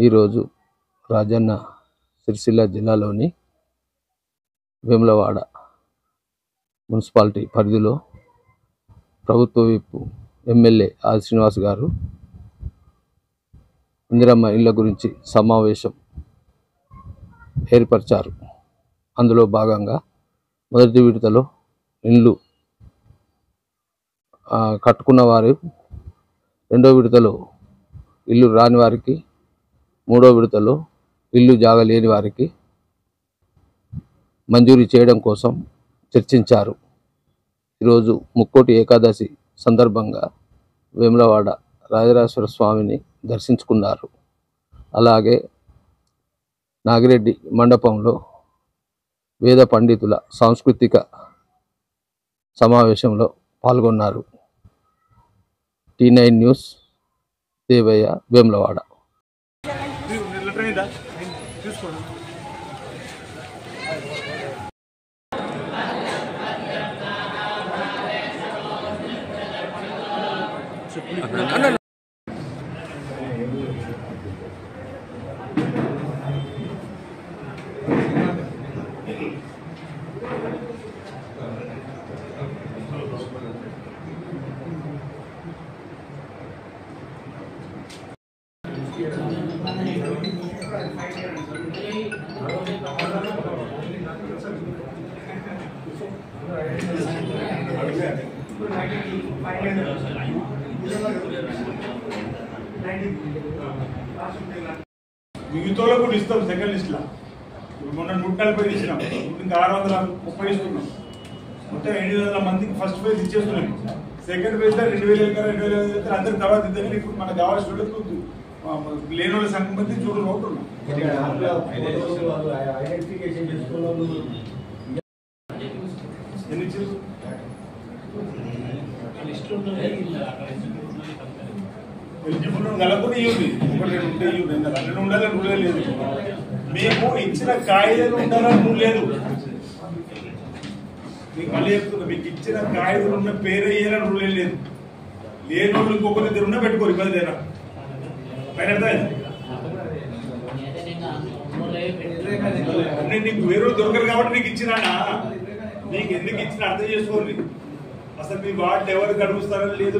ఈరోజు రాజన్న సిరిసిల్ల జిల్లాలోని వేములవాడ మున్సిపాలిటీ పరిధిలో ప్రభుత్వ విప్ ఎమ్మెల్యే ఆది శ్రీనివాస్ గారు ఇందిరమ్మ ఇళ్ల గురించి సమావేశం ఏర్పరిచారు. అందులో భాగంగా మొదటి విడతలో ఇండ్లు కట్టుకున్న వారు, రెండో విడతలో ఇల్లు రాని వారికి, మూడో విడతలో ఇల్లు జాగా లేని వారికి మంజూరీ చేయడం కోసం చర్చించారు. ఈరోజు ముక్కోటి ఏకాదశి సందర్భంగా వేములవాడ రాజరాజేశ్వర స్వామిని దర్శించుకున్నారు. అలాగే నాగిరెడ్డి మండపంలో వేద పండితుల సాంస్కృతిక సమావేశంలో పాల్గొన్నారు. T9 news, Devayya, Vemulawada. మిగతాలో కూడా ఇస్తాం. సెకండ్ లిస్ట్లో మొన్న 140 ఇచ్చినాం, ఇంకా 630 ఇస్తున్నాం. మొత్తం 800 మందికి ఫస్ట్ ఫేజ్ ఇచ్చేస్తున్నాం. సెకండ్ ఫేజ్ 2000 అందరి తర్వాత ఇద్దరు. ఇప్పుడు మనకు కావాల్సిన లేని వాళ్ళ సంఖ్య మంది చూడరు అవుతున్నాం. ఎన్ని ఇచ్చారు? ఎలిజిబుల్ నెలకొని ఇవ్వండి. ఒకటి 2 ఉంటే ఇవ్వండి. 2 ఉండాలని రూలే లేదు. మేము ఇచ్చిన కాయిదాలు ఉండాలని రూల్ లేదు. మీకు మళ్ళీ చెప్తున్నా, మీకు ఇచ్చిన కాయిదాలు ఉన్న పేరు వేయాలని రూలే లేదు. లేని వాళ్ళు ఇంకొకరి దగ్గర ఉన్నా పెట్టుకోరు, ఇబ్బంది లేదా నీకు వేరే దొరకరు కాబట్టి నీకు ఇచ్చినా. నీకు ఎందుకు ఇచ్చిన అర్థం చేసుకోండి. అసలు మీ వార్డు ఎవరు గడుపుస్తారని లేదు,